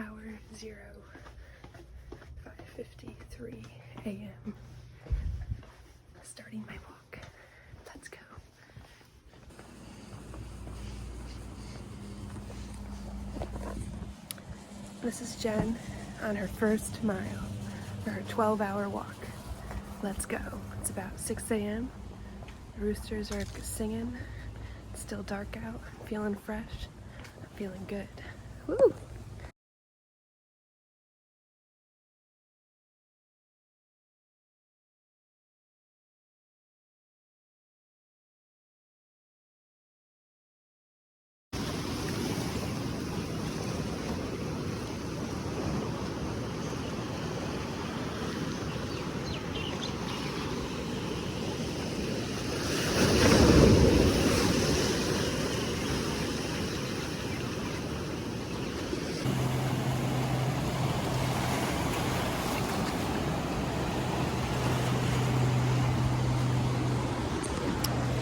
Hour 0, 5:53 a.m. Starting my walk. Let's go. This is Jen on her first mile for her 12-hour walk. Let's go. It's about 6 a.m. The roosters are singing. It's still dark out. I'm feeling fresh. I'm feeling good. Woo!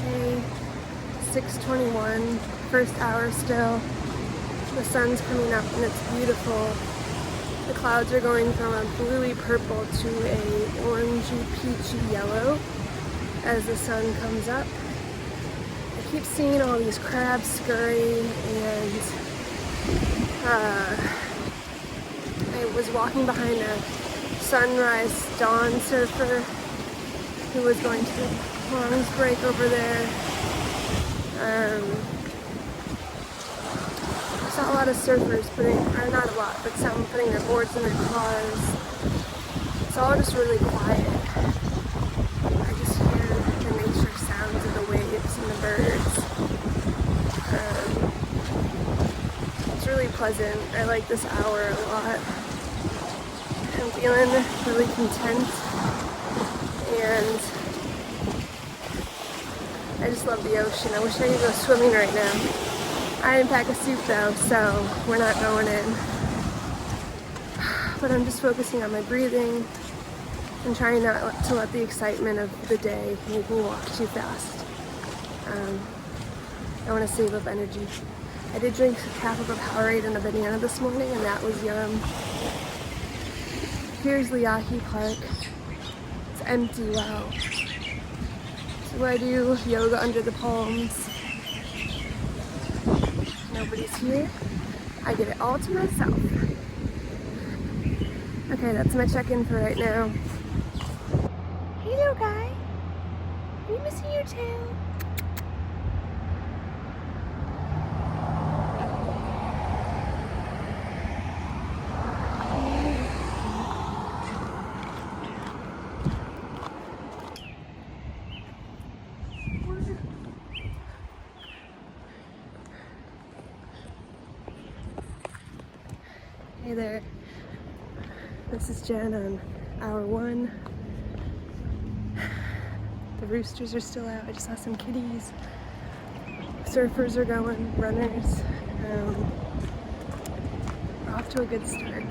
Hey, 6:21, first hour still. The sun's coming up and it's beautiful. The clouds are going from a bluey purple to a orangey peachy yellow as the sun comes up. I keep seeing all these crabs scurry, and I was walking behind a sunrise dawn surfer who was going to the Longs Break over there. I saw a lot of surfers or not a lot, but some putting their boards in their cars. It's all just really quiet. I just hear the nature sounds of the waves and the birds. It's really pleasant. I like this hour a lot. I'm feeling really content, and I just love the ocean. I wish I could go swimming right now. I didn't pack a suit though, so we're not going in. But I'm just focusing on my breathing and trying not to let the excitement of the day make me walk too fast. I want to save up energy. I did drink half of a Powerade and a banana this morning, and that was yum. Here's Leahy Park. It's empty, wow. So I do yoga under the palms. Nobody's here. I get it all to myself. Okay, that's my check-in for right now. Hey little guy. Are you missing your tail? Hey there. This is Jen on hour 1. The roosters are still out. I just saw some kitties. Surfers are going, runners. We're off to a good start.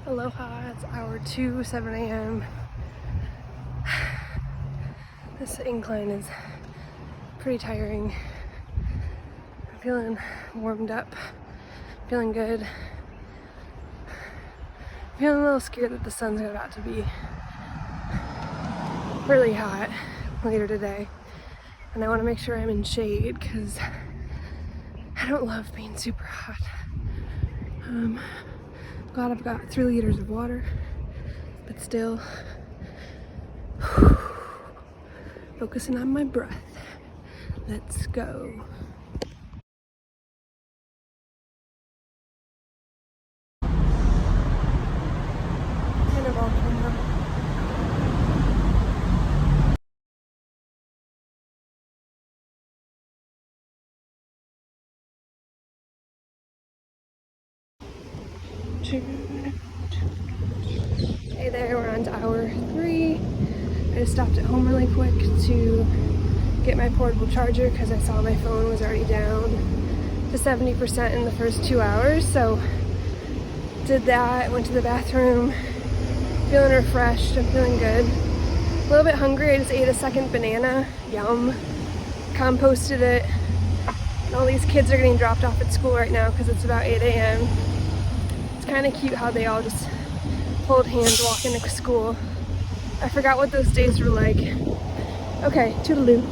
Aloha, it's hour 2, 7 a.m. This incline is pretty tiring. I'm feeling warmed up, feeling good. I'm feeling a little scared that the sun's about to be really hot later today. And I want to make sure I'm in shade because I don't love being super hot. Glad I've got 3 liters of water, but still focusing on my breath. Let's go. to hour 3. I just stopped at home really quick to get my portable charger because I saw my phone was already down to 70% in the first 2 hours. So did that, went to the bathroom, feeling refreshed, I'm feeling good. A little bit hungry, I just ate a second banana, yum. Composted it. And all these kids are getting dropped off at school right now because it's about 8 a.m. It's kind of cute how they all just hold hands walking to school. I forgot what those days were like. Okay, toodaloo.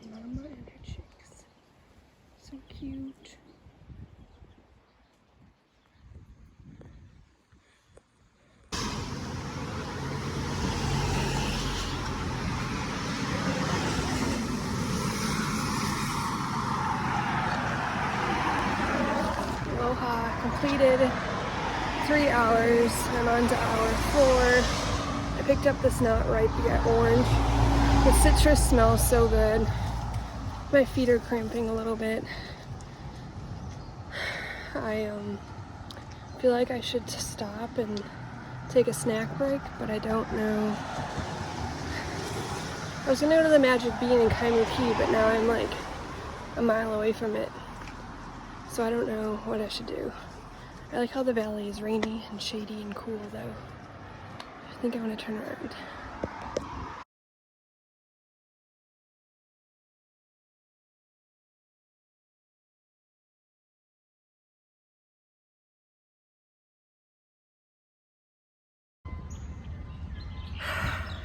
Mama and her chicks. So cute. Aloha, completed 3 hours. I'm on to hour 4. I picked up this not ripe yet orange. The citrus smells so good. My feet are cramping a little bit. I feel like I should stop and take a snack break, but I don't know. I was gonna go to the Magic Bean in Kaimuki, but now I'm like a mile away from it. So I don't know what I should do. I like how the valley is rainy and shady and cool though. I think I want to turn around.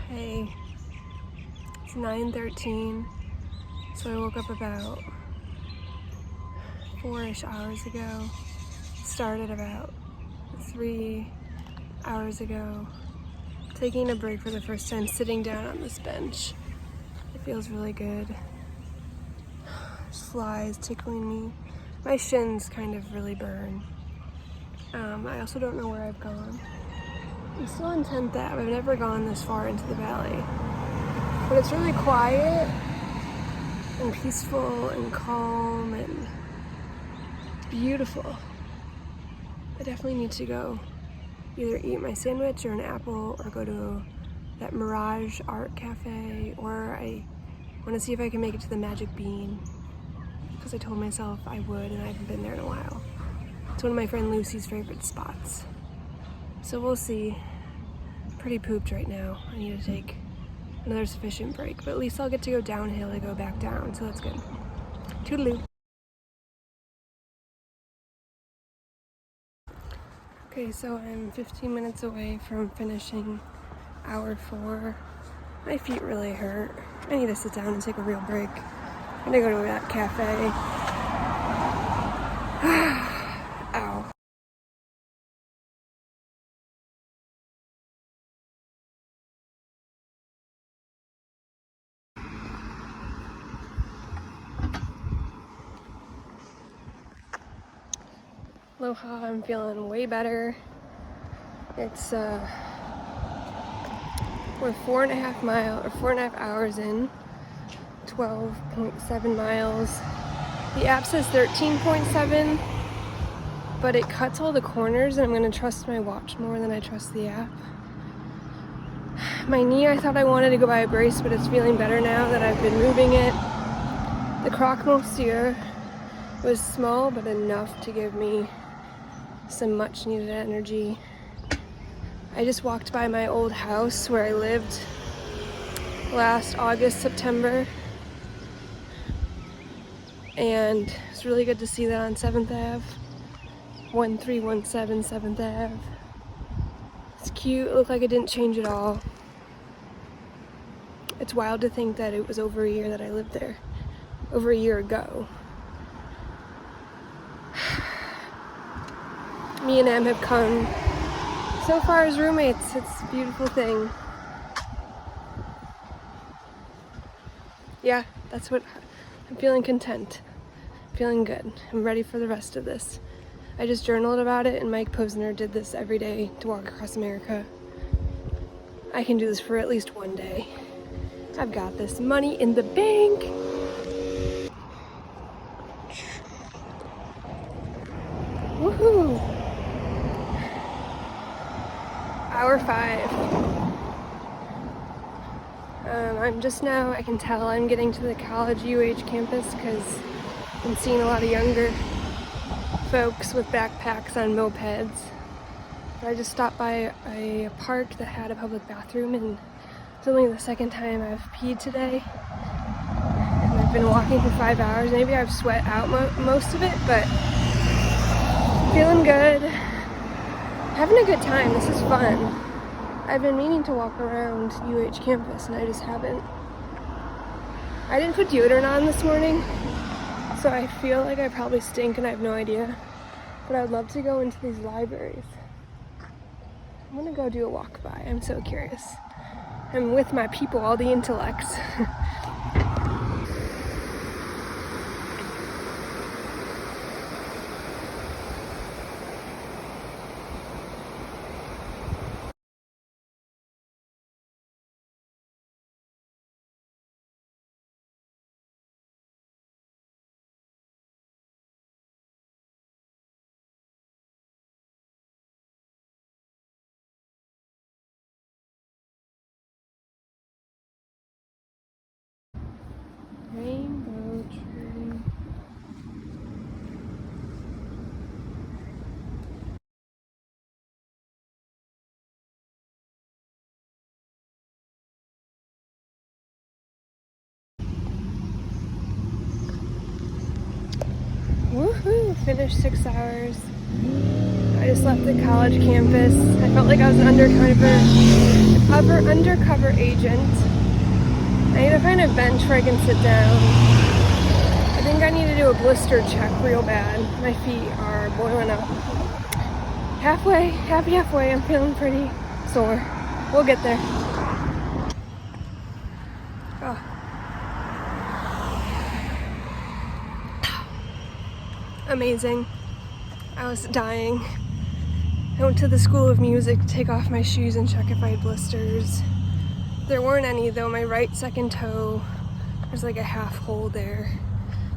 Hey, it's 9:13, so I woke up about 4-ish hours ago. Started about 3 hours ago. Taking a break for the first time, sitting down on this bench. It feels really good. There's flies tickling me. My shins kind of really burn. I also don't know where I've gone. I'm still in 10th Ave. I've never gone this far into the valley. But it's really quiet and peaceful and calm and beautiful. I definitely need to go either eat my sandwich or an apple or go to that Mirage Art Cafe, or I want to see if I can make it to the Magic Bean because I told myself I would and I haven't been there in a while. It's one of my friend Lucy's favorite spots. So we'll see. Pretty pooped right now. I need to take another sufficient break, but at least I'll get to go downhill to go back down, so that's good. Toodaloo. Okay, so I'm 15 minutes away from finishing hour 4. My feet really hurt. I need to sit down and take a real break. I'm gonna go to that cafe. Ow. Aloha, I'm feeling way better. It's we're 4.5 hours in, 12.7 miles. The app says 13.7, but it cuts all the corners and I'm gonna trust my watch more than I trust the app. My knee, I thought I wanted to go buy a brace, but it's feeling better now that I've been moving it. The croque monsieur was small, but enough to give me some much needed energy. I just walked by my old house where I lived last August, September, and it's really good to see that on 7th Ave, 1317 7th Ave. It's cute, it looked like it didn't change at all. It's wild to think that it was over a year that I lived there, over a year ago. Me and Em have come so far as roommates. It's a beautiful thing. Yeah, that's what I'm feeling. Content, feeling good. I'm ready for the rest of this. I just journaled about it, and Mike Posner did this every day to walk across America. I can do this for at least one day. I've got this. Money in the bank. Woohoo! Hour 5. I'm just now, I can tell I'm getting to the college UH campus because I'm seeing a lot of younger folks with backpacks on mopeds. I just stopped by a park that had a public bathroom, and it's only the second time I've peed today. And I've been walking for 5 hours. Maybe I've sweat out most of it, but feeling good. Having a good time. This is fun. I've been meaning to walk around UH campus and I just haven't. I didn't put deodorant on this morning, so I feel like I probably stink and I have no idea. But I would love to go into these libraries. I'm gonna go do a walk by. I'm so curious. I'm with my people, all the intellects. Rainbow tree. Woohoo! Finished 6 hours. I just left the college campus. I felt like I was an undercover agent. I need to find a bench where I can sit down. I think I need to do a blister check real bad. My feet are boiling up. Halfway, halfway. I'm feeling pretty sore. We'll get there. Oh. Amazing. I was dying. I went to the School of Music to take off my shoes and check if I had blisters. There weren't any though. My right second toe, there's like a half hole there.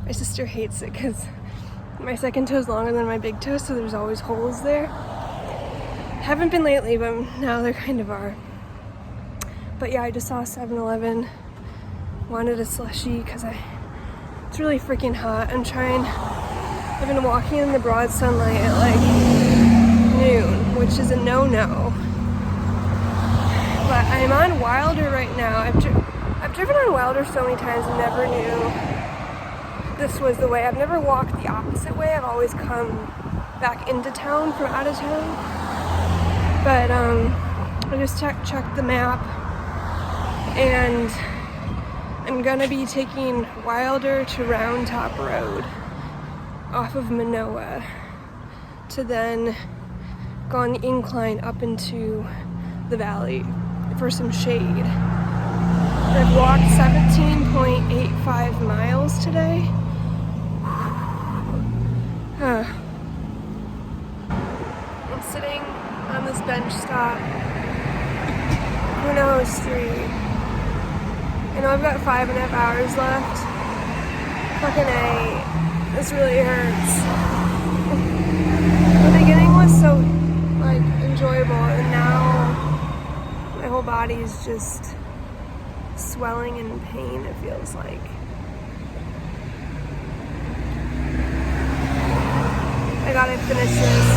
My sister hates it because my second toe is longer than my big toe, so there's always holes there. Haven't been lately, but now there kind of are. But yeah, I just saw 7-Eleven. Wanted a slushie because it's really freaking hot. I've been walking in the broad sunlight at like noon, which is a no-no. But I'm on Wilder right now. I've driven on Wilder so many times and never knew this was the way. I've never walked the opposite way. I've always come back into town from out of town. But I just checked the map, and I'm gonna be taking Wilder to Round Top Road off of Manoa to then go on the incline up into the valley for some shade. I've walked 17.85 miles today. I'm sitting on this bench stop. Grinnell Street. I know I've got 5.5 hours left. Fucking A. This really hurts. The beginning was so like enjoyable, and now my whole body is just swelling in pain, it feels like. I gotta finish this.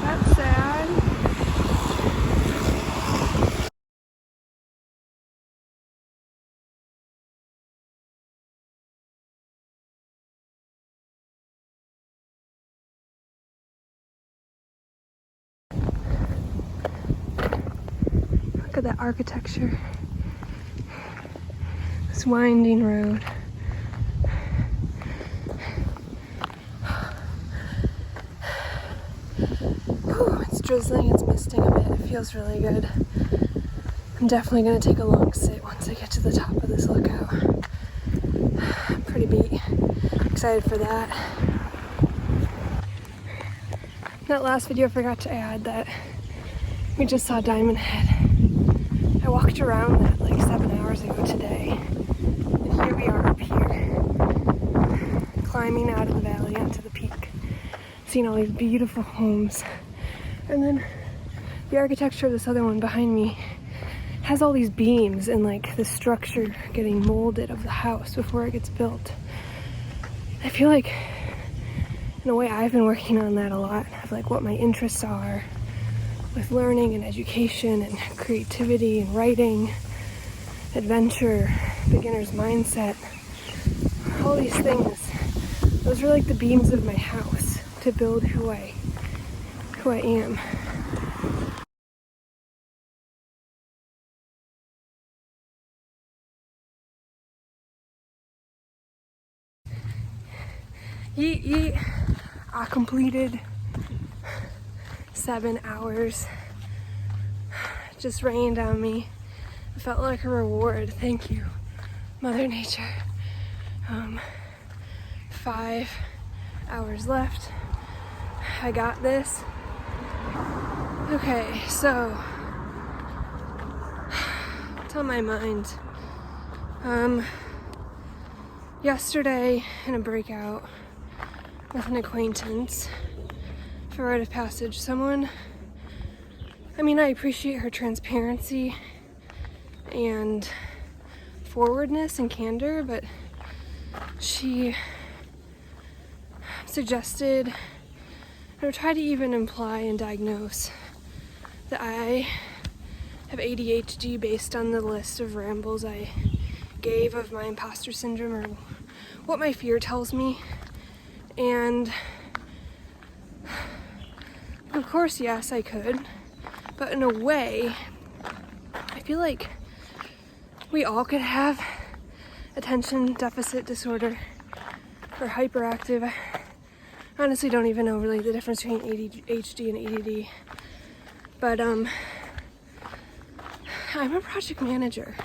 That's sad. Look at that architecture. This winding road. Whew, it's drizzling, it's misting a bit. It feels really good. I'm definitely gonna take a long sit once I get to the top of this lookout. I'm pretty beat. Excited for that. That last video I forgot to add that we just saw Diamond Head. I walked around that like 7 hours ago today. And here we are up here, climbing out of the valley onto the peak. seeing all these beautiful homes. And then the architecture of this other one behind me has all these beams and like the structure getting molded of the house before it gets built. I feel like in a way I've been working on that a lot, of like what my interests are with learning and education and creativity and writing, adventure, beginner's mindset, all these things. Those are like the beams of my house to build who I am. I completed 7 hours. It just rained on me. It felt like a reward. Thank you, Mother Nature. 5 hours left. I got this. Okay, so what's on my mind? Yesterday in a breakout with an acquaintance for rite of passage, I appreciate her transparency and forwardness and candor, but she suggested, or tried to even imply and diagnose, that I have ADHD based on the list of rambles I gave of my imposter syndrome or what my fear tells me. And of course, yes, I could, but in a way, I feel like we all could have attention deficit disorder or hyperactive. I honestly don't even know really the difference between ADHD and ADD, but I'm a project manager.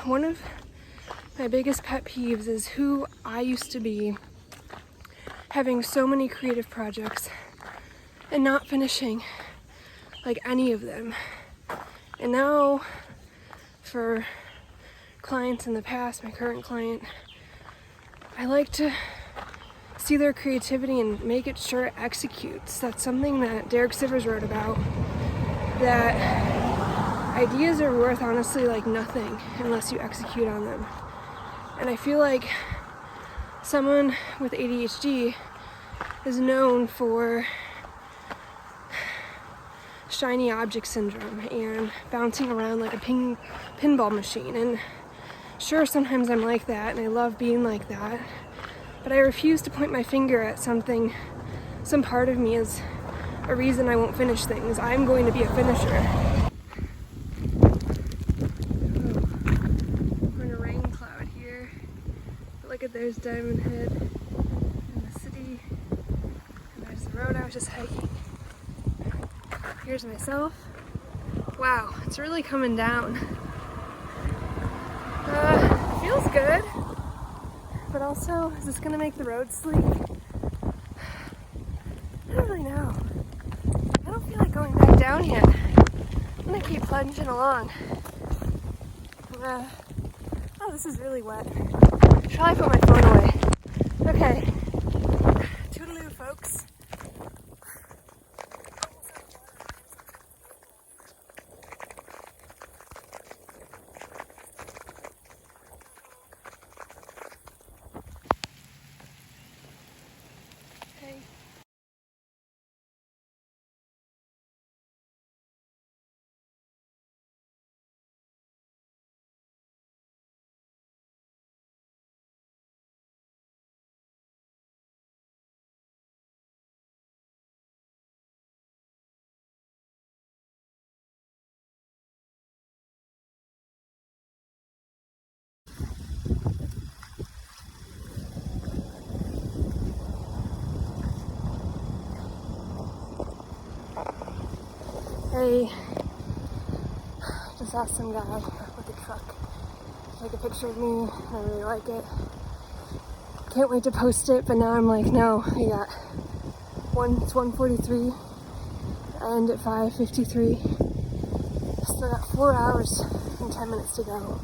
One of my biggest pet peeves is who I used to be, having so many creative projects and not finishing like any of them. And now for clients in the past, my current client, I like to see their creativity and make it sure it executes. That's something that Derek Sivers wrote about, that ideas are worth honestly like nothing unless you execute on them. And I feel like someone with ADHD is known for shiny object syndrome and bouncing around like a pinball machine. And sure, sometimes I'm like that and I love being like that, but I refuse to point my finger at some part of me as a reason I won't finish things. I'm going to be a finisher. We're in a rain cloud here. But look at, there's Diamond Head in the city, and there's the road I was just hiking. Here's myself. Wow, it's really coming down. Feels good, but also, is this gonna make the road sleek? I don't really know. I don't feel like going back down yet. I'm gonna keep plunging along. Oh, this is really wet. Should probably put my phone away. Okay. Toodaloo, folks. Hey. Hey, just asked some guy with a truck to take a picture of me. I really like it. Can't wait to post it, but now I'm like, no, it's 1:43, I end at 5:53. Still got 4 hours and 10 minutes to go.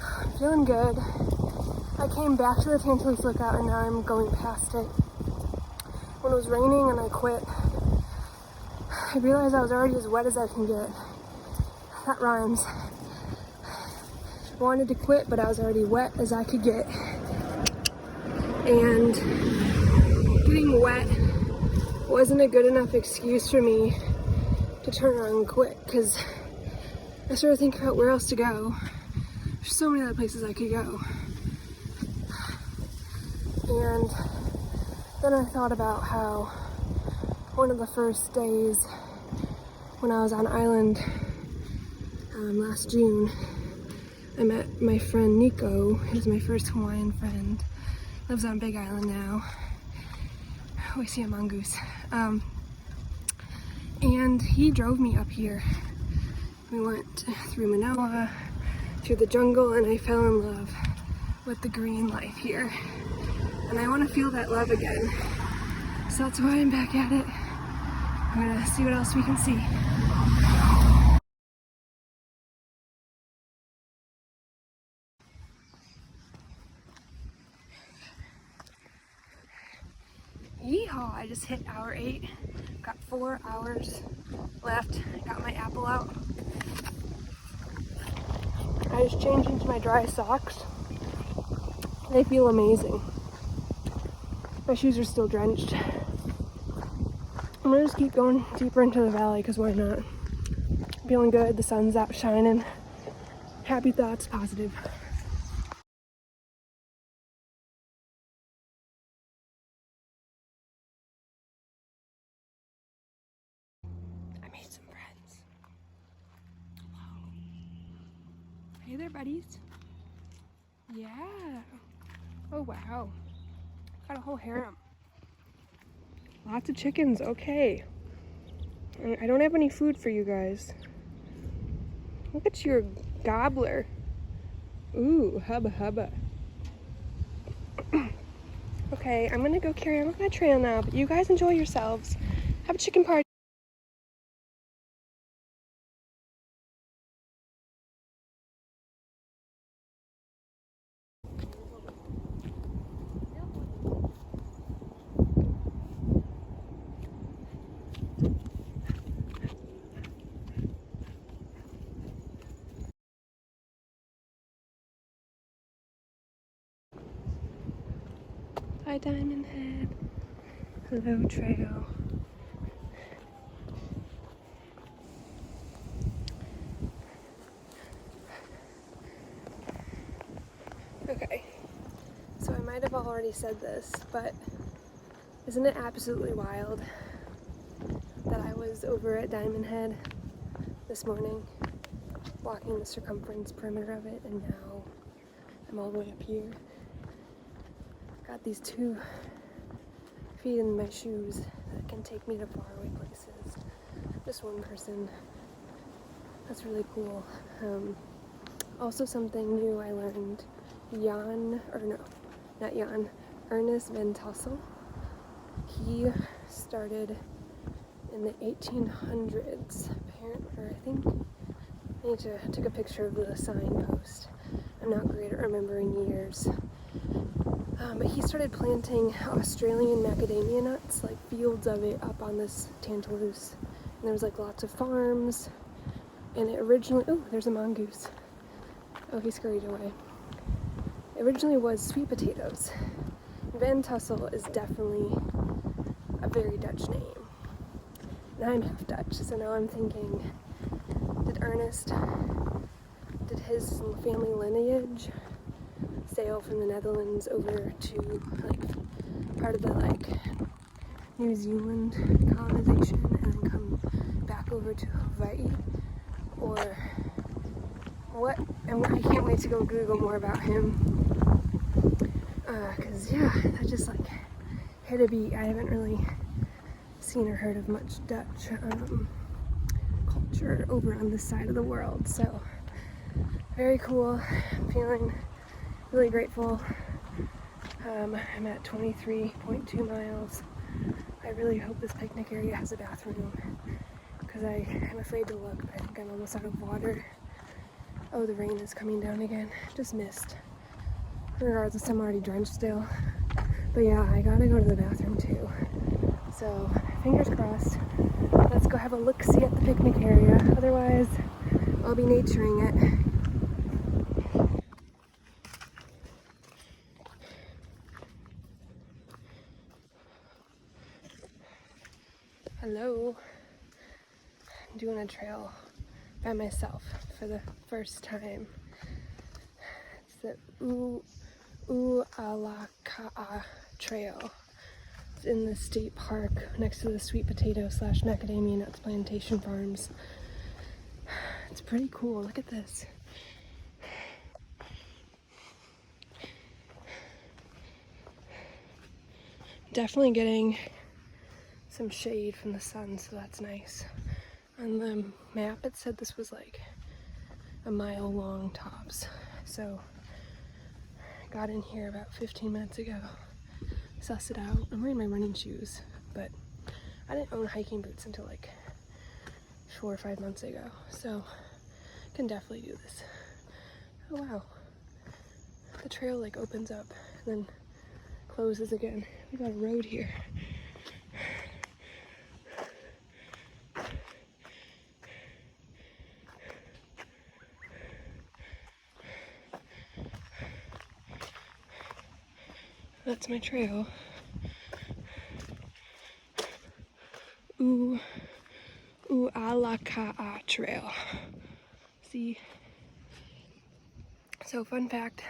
I'm feeling good. I came back to the Tantalus Lookout and now I'm going past it. when it was raining and I quit, I realized I was already as wet as I can get. That rhymes. I wanted to quit, but I was already wet as I could get. And getting wet wasn't a good enough excuse for me to turn around and quit, because I started thinking about where else to go. There's so many other places I could go. And then I thought about how one of the first days when I was on island last June, I met my friend Nico, who's my first Hawaiian friend. Lives on Big Island now. Oh, I see a mongoose. And he drove me up here. We went through Manoa, through the jungle, and I fell in love with the green life here. And I want to feel that love again. So that's why I'm back at it. I'm gonna see what else we can see. Yeehaw! I just hit hour 8. Got 4 hours left. Got my apple out. I just changed into my dry socks. They feel amazing. My shoes are still drenched. I'm gonna just keep going deeper into the valley, because why not? Feeling good, the sun's out shining. Happy thoughts, positive. I made some friends. Hello. Hey there, buddies. Yeah. Oh, wow. Got a whole harem. Lots of chickens, okay. I don't have any food for you guys. Look at your gobbler. Ooh, hubba hubba. Okay, I'm gonna go carry on with my trail now, but you guys enjoy yourselves. Have a chicken party. Hi, Diamond Head. Hello, trail. Okay, so I might have already said this, but isn't it absolutely wild that I was over at Diamond Head this morning, walking the circumference perimeter of it, and now I'm all the way up here. Got these 2 feet in my shoes that can take me to faraway places. Just one person. That's really cool. Also something new I learned. Ernest Van Tassel. He started in the 1800s, apparently, or I think I took a picture of the signpost. I'm not great at remembering years. But he started planting Australian macadamia nuts, like fields of it, up on this Tantalus. And there was like lots of farms. And it originally, oh, there's a mongoose. Oh, he scurried away. It originally was sweet potatoes. Van Tassel is definitely a very Dutch name. And I'm half Dutch, so now I'm thinking, did his family lineage sail from the Netherlands over to like part of the like New Zealand colonization and then come back over to Hawaii, or what? And I can't wait to go Google more about him, cause yeah, that just like hit a beat. I haven't really seen or heard of much Dutch culture over on this side of the world, so very cool. I'm feeling really grateful. I'm at 23.2 miles. I really hope this picnic area has a bathroom, because I'm afraid to look, but I think I'm almost out of water. Oh, the rain is coming down again. Just missed. Regardless, I'm already drenched still. But yeah, I gotta go to the bathroom too. fingers crossed. Let's go have a look-see at the picnic area. Otherwise, I'll be naturing it. Hello. I'm doing a trail by myself for the first time. It's the U'alaka'a Trail. It's in the state park next to the sweet potato / macadamia nuts plantation farms. It's pretty cool. Look at this. Definitely getting some shade from the sun, so that's nice. On the map it said this was like a mile long tops, so I got in here about 15 minutes ago, sussed it out. I'm wearing my running shoes, but I didn't own hiking boots until like 4 or 5 months ago, so I can definitely do this. Oh wow, the trail like opens up and then closes again. We got a road here. That's my trail. U'alaka'a Trail. See? So fun fact,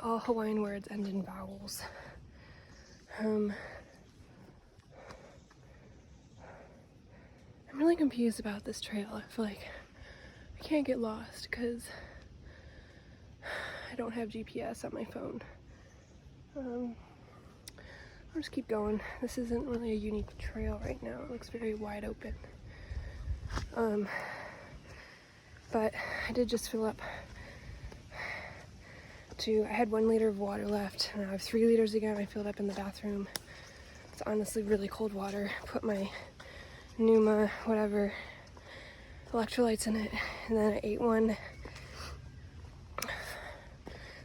all Hawaiian words end in vowels. I'm really confused about this trail. I feel like I can't get lost because I don't have GPS on my phone. I'll just keep going. This isn't really a unique trail right now. It looks very wide open. But I did just fill up I had 1 liter of water left, and I have 3 liters again. I filled up in the bathroom. It's honestly really cold water. Put my Numa, whatever, electrolytes in it, and then I ate one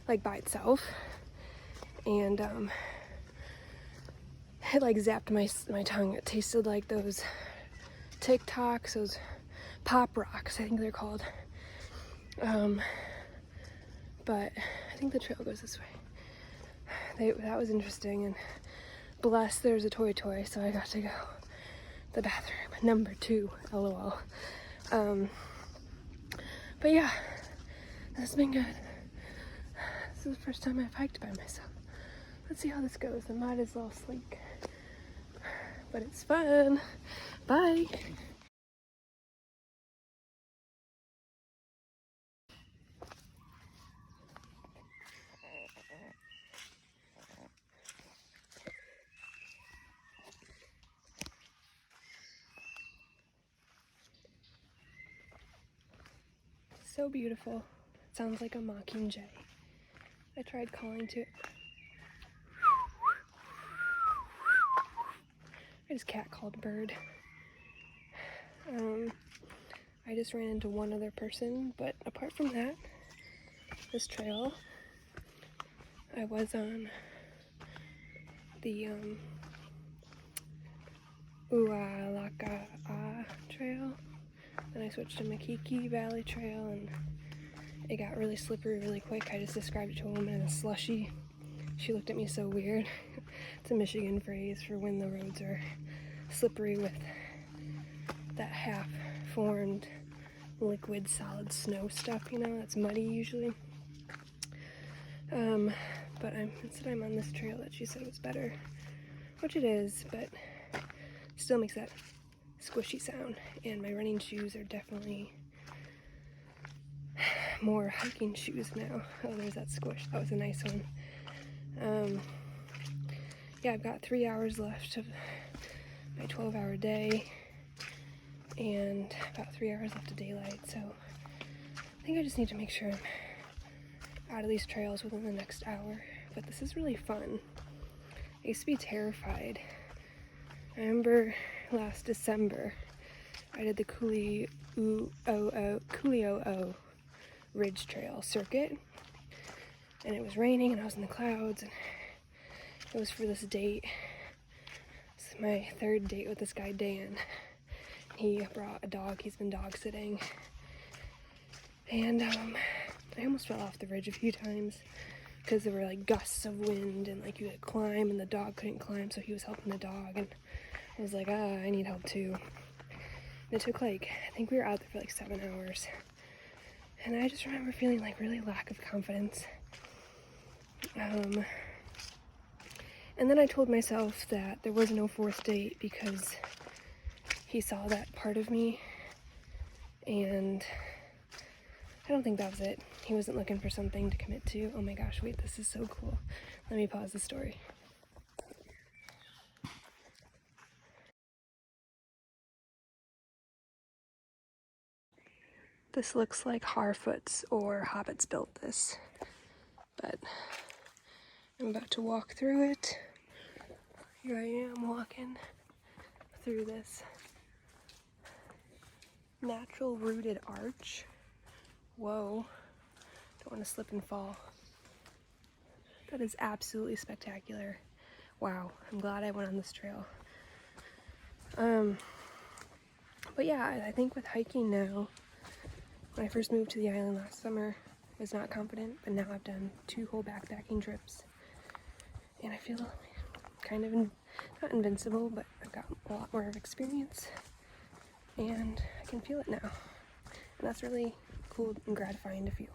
like by itself, and it like zapped my tongue. It tasted like those Tic Tacs, those Pop Rocks, I think they're called. But I think the trail goes this way. That was interesting, and bless there's a toy, so I got to go to the bathroom, number 2, lol. But yeah, this has been good. This is the first time I've hiked by myself. Let's see how this goes. The mud is all sleek, but it's fun. Bye. So beautiful. It sounds like a mockingjay. I tried calling to it. I just cat-called a bird. I just ran into one other person, but apart from that, this trail, I was on the U'alaka'a Trail, then I switched to Makiki Valley Trail, and it got really slippery really quick. I just described it to a woman as slushy. She looked at me so weird. It's a Michigan phrase for when the roads are slippery with that half-formed liquid solid snow stuff, you know, that's muddy usually. But instead I'm on this trail that she said was better, which it is, but still makes that squishy sound. And my running shoes are definitely more hiking shoes now. Oh, there's that squish. That was a nice one. Yeah, I've got 3 hours left of my 12-hour day and about 3 hours left of daylight, so I think I just need to make sure I'm out of these trails within the next hour. But this is really fun. I used to be terrified. I remember last December I did the Kuleo'o Ridge Trail circuit, and it was raining and I was in the clouds, and it was for this date. my third date with this guy, Dan. He brought a dog. He's been dog sitting. And I almost fell off the ridge a few times because there were like gusts of wind and like you had to climb and the dog couldn't climb, so he was helping the dog, and I was like, I need help too. And it took like, I think we were out there for like 7 hours. And I just remember feeling like really lack of confidence. And then I told myself that there was no fourth date because he saw that part of me, and I don't think that was it. He wasn't looking for something to commit to. Oh my gosh, wait, this is so cool. Let me pause the story. This looks like Harfoots or Hobbits built this, but I'm about to walk through it. Here I am walking through this natural rooted arch. Whoa, don't want to slip and fall. That is absolutely spectacular. Wow, I'm glad I went on this trail. But yeah, I think with hiking now, when I first moved to the island last summer, I was not confident, but now I've done 2 whole backpacking trips, and I feel kind of, not invincible, but I've got a lot more of experience, and I can feel it now, and that's really cool and gratifying to feel.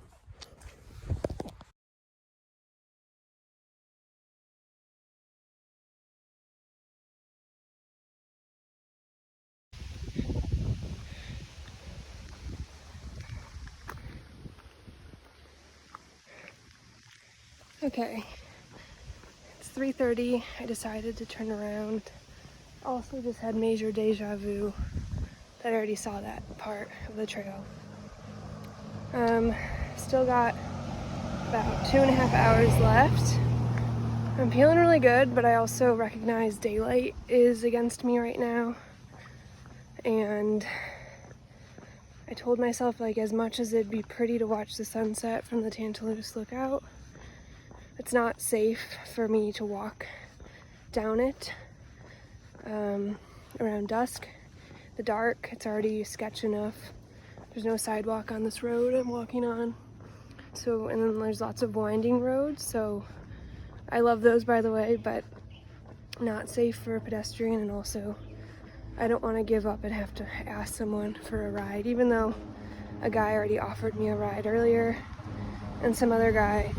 Okay, it's 3:30. I decided to turn around. Also just had major deja vu that I already saw that part of the trail. Still got about 2.5 hours left. I'm feeling really good, but I also recognize daylight is against me right now. And I told myself, like, as much as it'd be pretty to watch the sunset from the Tantalus Lookout, it's not safe for me to walk down it around dusk. The dark, it's already sketch enough. There's no sidewalk on this road I'm walking on. So, and then there's lots of winding roads, so I love those, by the way, but not safe for a pedestrian, and also I don't want to give up and have to ask someone for a ride, even though a guy already offered me a ride earlier, and some other guy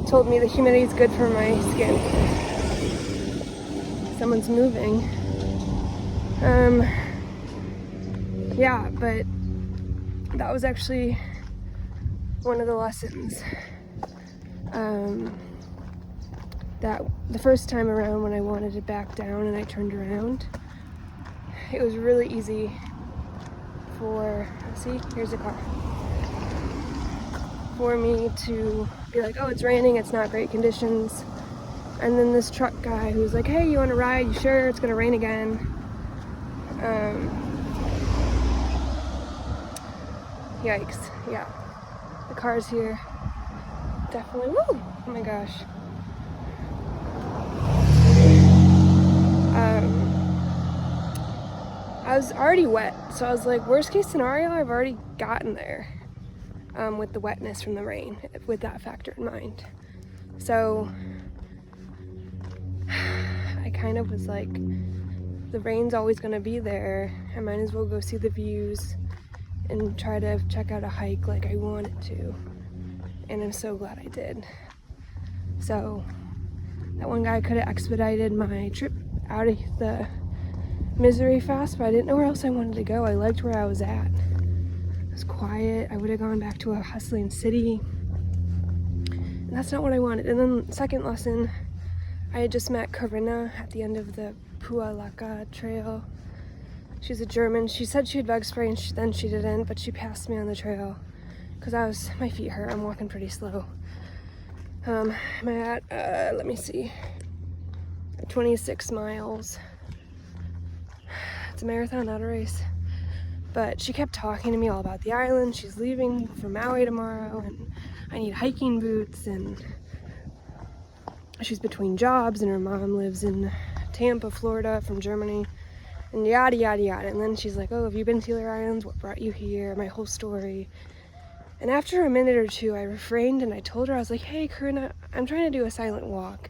told me the humidity is good for my skin. Someone's moving. Yeah, but that was actually one of the lessons. That the first time around when I wanted to back down and I turned around, it was really easy for, see, here's a car, for me to be like, oh, it's raining, it's not great conditions. And then this truck guy who was like, hey, you want to ride? You sure? It's gonna rain again. Yikes, yeah. The car's here. Definitely, woo! Oh my gosh. I was already wet, so I was like, worst case scenario, I've already gotten there with the wetness from the rain, with that factor in mind. So I kind of was like, the rain's always gonna be there. I might as well go see the views and try to check out a hike like I wanted to. And I'm so glad I did. So that one guy could have expedited my trip out of the misery fast, but I didn't know where else I wanted to go. I liked where I was at. It was quiet. I would have gone back to a hustling city. And that's not what I wanted. And then second lesson, I had just met Corinna at the end of the Pualaka trail. She's a German. She said she had bug spray and then she didn't, but she passed me on the trail because my feet hurt. I'm walking pretty slow. I'm at, let me see, 26 miles. It's a marathon, not a race. But she kept talking to me all about the island. She's leaving for Maui tomorrow, and I need hiking boots, and she's between jobs, and her mom lives in Tampa, Florida, from Germany, and yada, yada, yada. And then she's like, oh, have you been to the other islands? What brought you here? My whole story. And after a minute or two, I refrained and I told her, I was like, hey, Corinna, I'm trying to do a silent walk.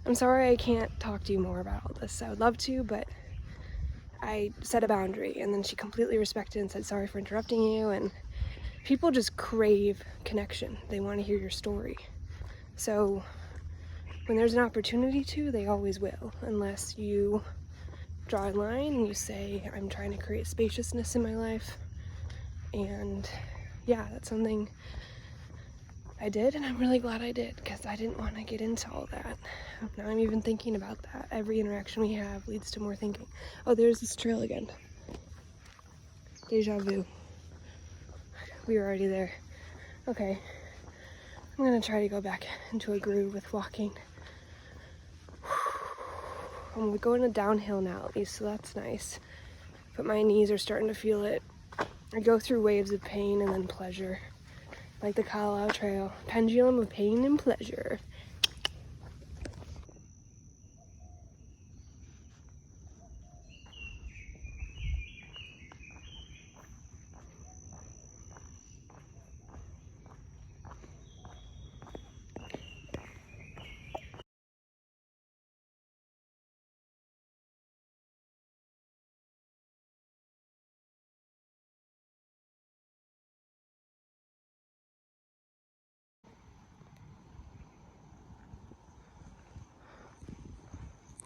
I'm sorry I can't talk to you more about all this. I would love to, but I set a boundary. And then she completely respected and said, sorry for interrupting you. And people just crave connection. They want to hear your story. So when there's an opportunity to, they always will, unless you draw a line and you say, I'm trying to create spaciousness in my life. And yeah, that's something I did, and I'm really glad I did, because I didn't want to get into all that. Now I'm even thinking about that. Every interaction we have leads to more thinking. Oh, there's this trail again. Deja vu. We were already there. Okay, I'm gonna try to go back into a groove with walking. I'm going a downhill now, at least, so that's nice. But my knees are starting to feel it. I go through waves of pain and then pleasure. Like the Kala'au Trail. Pendulum of pain and pleasure.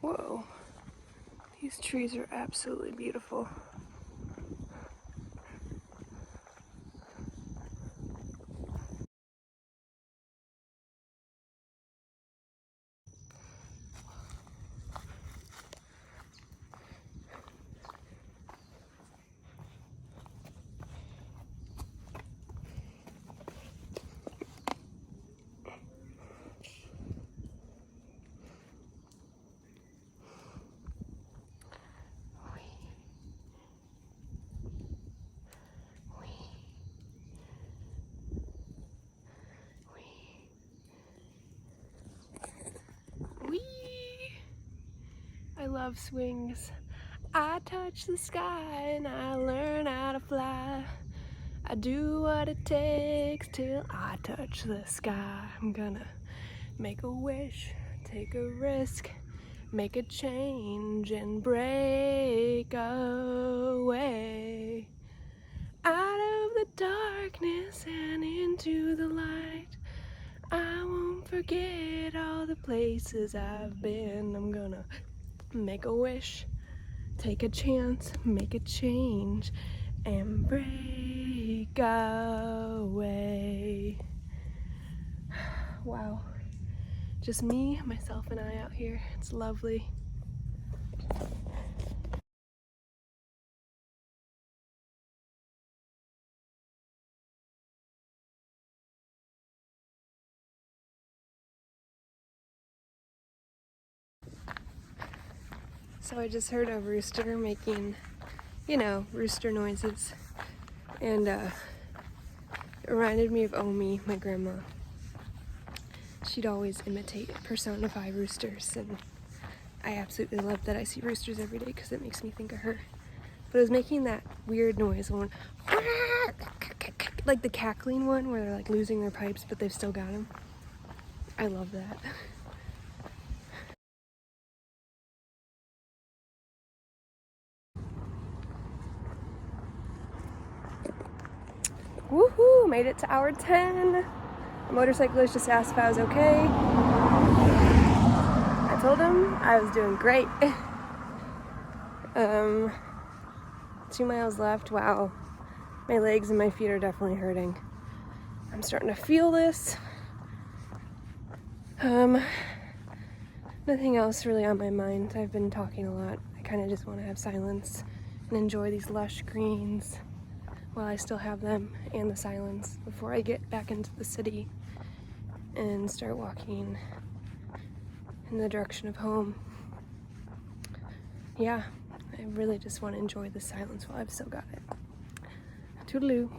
Whoa. These trees are absolutely beautiful. Whee! I love swings. I touch the sky and I learn how to fly. I do what it takes till I touch the sky. I'm gonna make a wish, take a risk, make a change and break away. Out of the darkness and into the light. I won't forget all the places I've been. I'm gonna make a wish, take a chance, make a change, and break away. Wow. Just me, myself, and I out here. It's lovely. So I just heard a rooster making, rooster noises. And it reminded me of Omi, my grandma. She'd always imitate, personify roosters, and I absolutely love that I see roosters every day because it makes me think of her. But it was making that weird noise, one, like the cackling one where they're like losing their pipes but they've still got them. I love that. Woohoo! Made it to hour 10. The motorcyclist just asked if I was okay. I told him I was doing great. 2 miles left. Wow. My legs and my feet are definitely hurting. I'm starting to feel this. Nothing else really on my mind. I've been talking a lot. I kind of just want to have silence and enjoy these lush greens while I still have them, and the silence before I get back into the city and start walking in the direction of home. Yeah, I really just want to enjoy the silence while I've still got it. Toodaloo.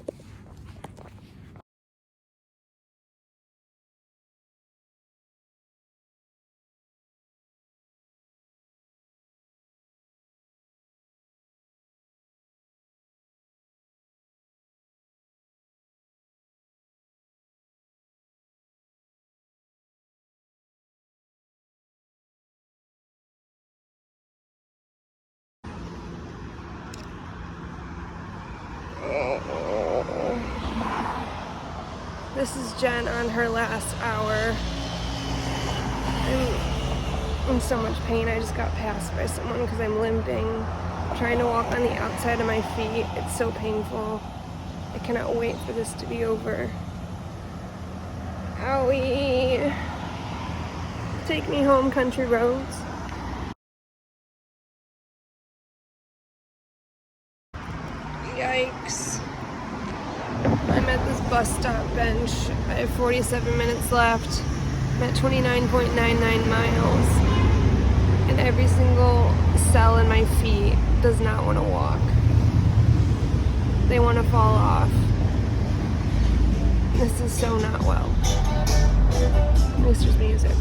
This is Jen on her last hour. I'm in so much pain. I just got passed by someone because I'm limping, trying to walk on the outside of my feet. It's so painful. I cannot wait for this to be over. Owie. Take me home, country roads. Yikes. I'm at this bus stop bench. I have 47 minutes left. I'm at 29.99 miles. And every single cell in my feet does not want to walk. They want to fall off. This is so not well. At least there's music.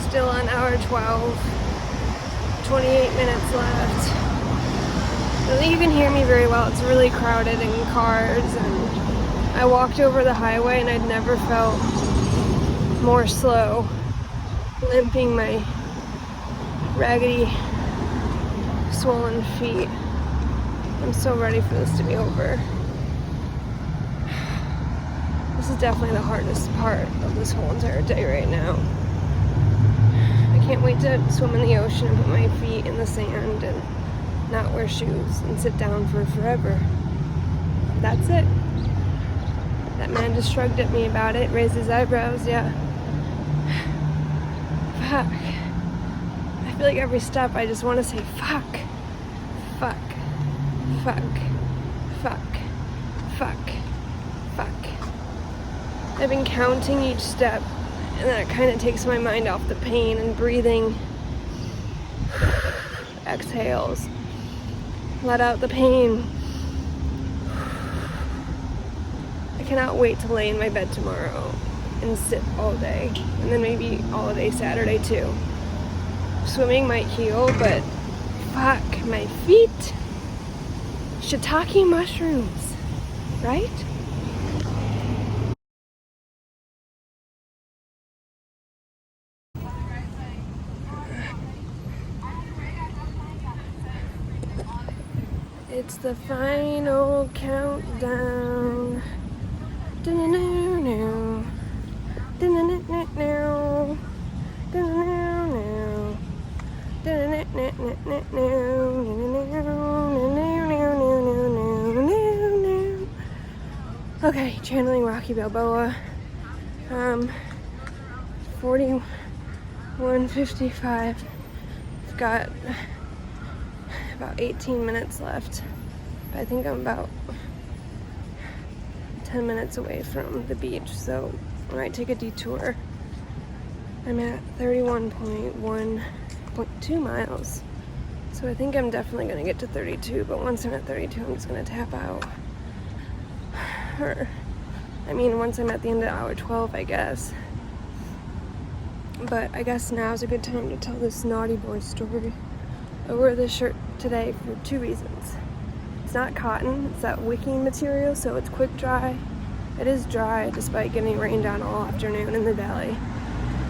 Still on hour 12, 28 minutes left. I don't think you can hear me very well. It's really crowded in cars, and I walked over the highway and I'd never felt more slow, limping my raggedy, swollen feet. I'm so ready for this to be over. This is definitely the hardest part of this whole entire day right now. I can't wait to swim in the ocean and put my feet in the sand and not wear shoes and sit down for forever. That's it. That man just shrugged at me about it, raised his eyebrows, yeah. Fuck. I feel like every step I just want to say fuck. Fuck. Fuck. Fuck. Fuck. Fuck. I've been counting each step, and that kind of takes my mind off the pain, and breathing. Exhales. Let out the pain. I cannot wait to lay in my bed tomorrow and sit all day, and then maybe all day Saturday too. Swimming might heal, but fuck, my feet. Shiitake mushrooms, right? It's the final countdown. Do-do-do-do. Do-do-do-do-do. Do-do-do-do. Do-do-do-do-do. Okay, channeling Rocky Balboa. 41:55. I've got about 18 minutes left. But I think I'm about 10 minutes away from the beach, so I might take a detour. I'm at 31.2 miles. So I think I'm definitely gonna get to 32, but once I'm at 32, I'm just gonna tap out. Once I'm at the end of hour 12, I guess. But I guess now's a good time to tell this naughty boy story. I wore this shirt today for 2 reasons. It's not cotton, it's that wicking material, so it's quick dry. It is dry despite getting rained on all afternoon in the valley.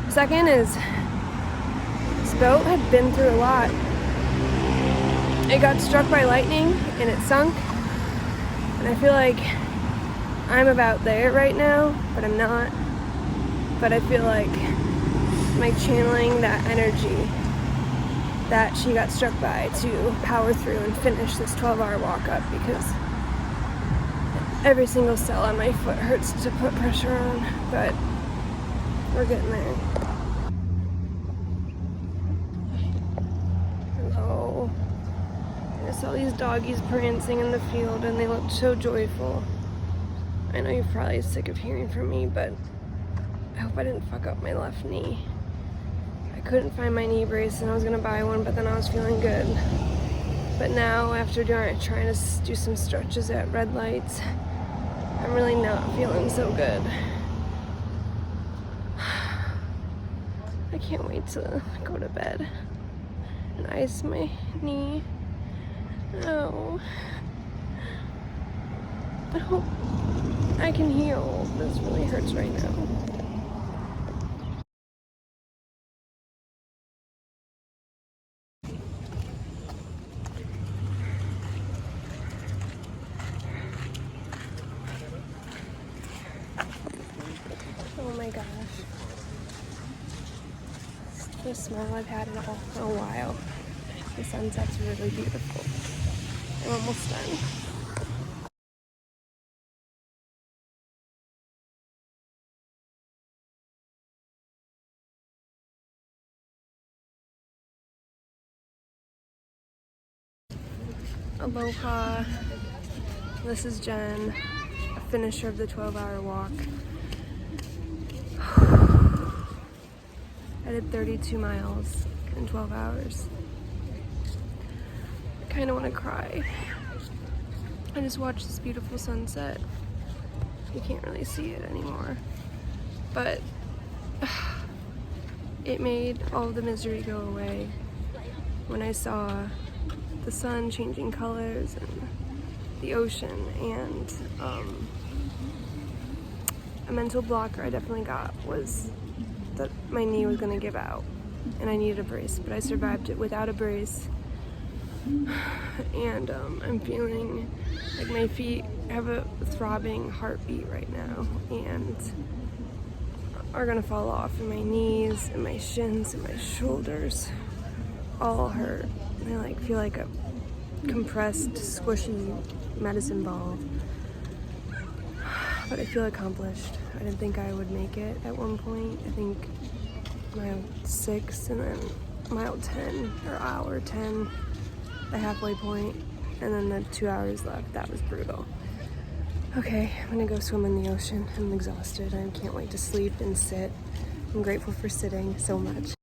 Second is, this boat had been through a lot. It got struck by lightning and it sunk. And I feel like I'm about there right now, but I'm not. But I feel like I'm channeling that energy that she got struck by to power through and finish this 12-hour walk up, because every single cell on my foot hurts to put pressure on, but we're getting there. Hello. I saw these doggies prancing in the field and they looked so joyful. I know you're probably sick of hearing from me, but I hope I didn't fuck up my left knee. I couldn't find my knee brace and I was gonna buy one, but then I was feeling good. But now, after trying to do some stretches at red lights, I'm really not feeling so good. I can't wait to go to bed and ice my knee. Oh. I hope I can heal. This really hurts right now. Oh my gosh. It's the smell I've had in a while. The sunset's really beautiful. I'm almost done. Aloha. This is Jen, a finisher of the 12-hour walk. I did 32 miles in 12 hours. I kind of want to cry. I just watched this beautiful sunset. You can't really see it anymore. But it made all the misery go away when I saw the sun changing colors and the ocean, and a mental blocker I definitely got was that my knee was gonna give out and I needed a brace, but I survived it without a brace. And I'm feeling like my feet have a throbbing heartbeat right now and are gonna fall off, and my knees and my shins and my shoulders all hurt. I like feel like a compressed, squishy medicine ball. But I feel accomplished. I didn't think I would make it at one point. I think mile 6 and then mile 10 or hour 10, the halfway point, and then the 2 hours left. That was brutal. Okay, I'm gonna go swim in the ocean. I'm exhausted. I can't wait to sleep and sit. I'm grateful for sitting so much.